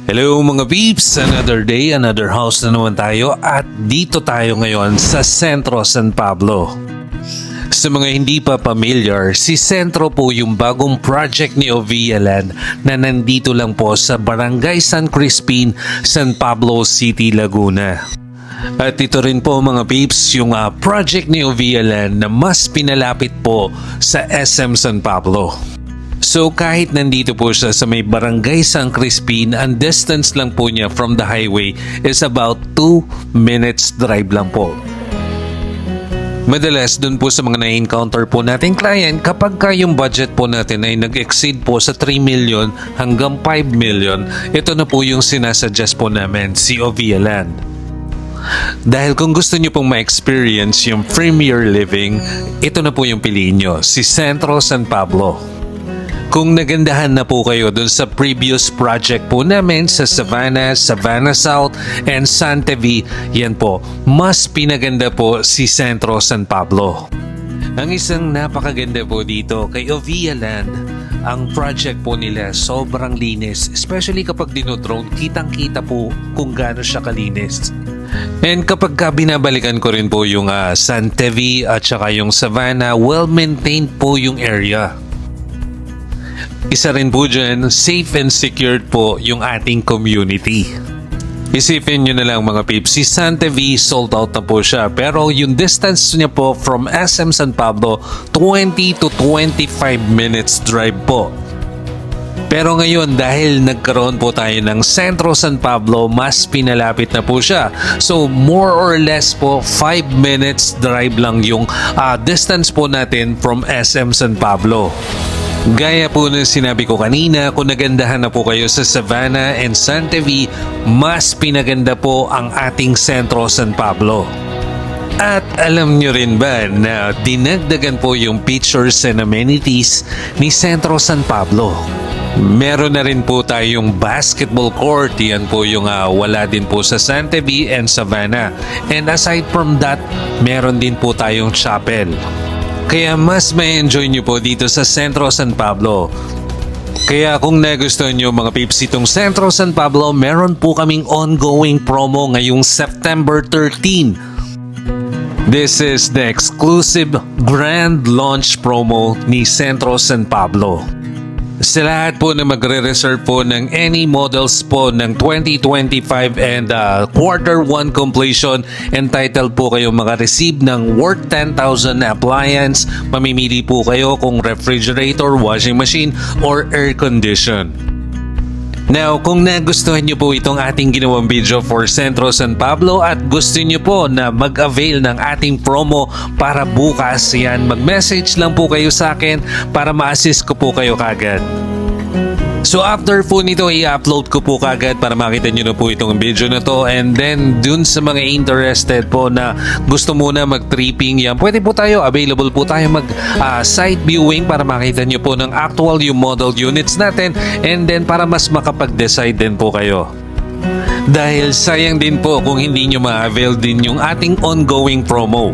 Hello mga peeps! Another day, another house na naman tayo at dito tayo ngayon sa Centro San Pablo. Sa mga hindi pa familiar, si Centro po yung bagong project ni Ovia Land na nandito lang po sa Barangay San Crispin, San Pablo City, Laguna. At ito rin po mga peeps yung project ni Ovia Land na mas pinalapit po sa SM San Pablo. So kahit nandito po siya sa may Barangay San Crispin, ang distance lang po niya from the highway is about 2 minutes drive lang po. Madalas dun po sa mga na-encounter po nating client, kapag yung budget po natin ay nag-exceed po sa 3 million hanggang 5 million, ito na po yung sinasuggest po namin, si Ovia Land. Dahil kung gusto nyo pong ma-experience yung premier living, ito na po yung piliin nyo, si Centro San Pablo. Kung nagandahan na po kayo dun sa previous project po namin sa Savannah, Savannah South, and Santa V, yan po, mas pinaganda po si Centro San Pablo. Ang isang napakaganda po dito kay Ovia Land, ang project po nila sobrang linis, especially kapag dinodrone, kitang-kita po kung gaano siya kalinis. And kapag binabalikan ko rin po yung Santa V at saka yung Savannah, well-maintained po yung area. Isa rin po dyan, safe and secured po yung ating community. Isipin nyo na lang mga peeps, si Santa V sold out na po siya, pero yung distance niya po from SM San Pablo, 20 to 25 minutes drive po. Pero ngayon dahil nagkaroon po tayo ng Centro San Pablo, mas pinalapit na po siya. So more or less po 5 minutes drive lang yung distance po natin from SM San Pablo. Gaya po ng sinabi ko kanina, kung nagandahan na po kayo sa Savannah and Santa V, mas pinaganda po ang ating Centro San Pablo. At alam nyo rin ba na dinagdagan po yung features and amenities ni Centro San Pablo? Meron na rin po tayong basketball court, yan po yung wala din po sa Santa V and Savannah. And aside from that, meron din po tayong chapel. Kaya mas may enjoy nyo po dito sa Centro San Pablo. Kaya kung nagustuhan nyo mga peeps itong Centro San Pablo, meron po kaming ongoing promo ngayong September 13. This is the exclusive grand launch promo ni Centro San Pablo. Sa lahat po na magre-reserve po ng any models po ng 2025 and quarter 1 completion, entitled po kayo maka-receive ng worth 10,000 na appliance. Mamimili po kayo kung refrigerator, washing machine, or air condition. Now, kung nagustuhan nyo po itong ating ginawang video for Centro San Pablo at gusto nyo po na mag-avail ng ating promo para bukas, yan, mag-message lang po kayo sa akin para ma-assist ko po kayo kagad. So after po nito, i-upload ko po kagad para makita nyo na po itong video na to. And then dun sa mga interested po na gusto muna mag-tripping, yan, pwede po tayo, available po tayo mag-site viewing para makita nyo po ng actual yung model units natin. And then para mas makapag-decide din po kayo. Dahil sayang din po kung hindi nyo ma-avail din yung ating ongoing promo.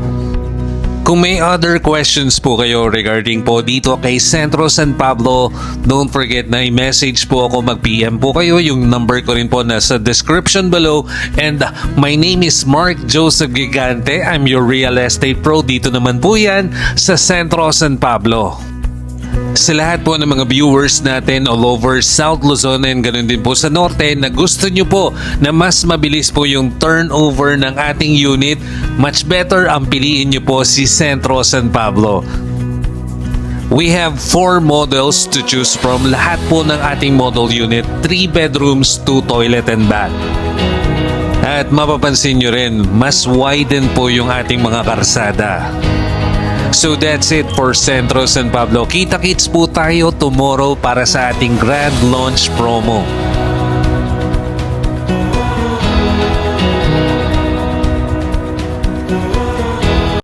Kung may other questions po kayo regarding po dito kay Centro San Pablo, don't forget na i-message po ako, mag-PM po kayo. Yung number ko rin po nasa description below. And my name is Mark Joseph Gigante. I'm your real estate pro. Dito naman po yan sa Centro San Pablo. Sa lahat po ng mga viewers natin all over South Luzon and ganun din po sa Norte na gusto nyo po na mas mabilis po yung turnover ng ating unit, much better ang piliin nyo po si Centro San Pablo. We have 4 models to choose from. Lahat po ng ating model unit, 3 bedrooms, 2 toilet and bath. At mapapansin nyo rin, mas widen po yung ating mga karsada. So that's it for Centro San Pablo. Kita-kits po tayo tomorrow para sa ating grand launch promo.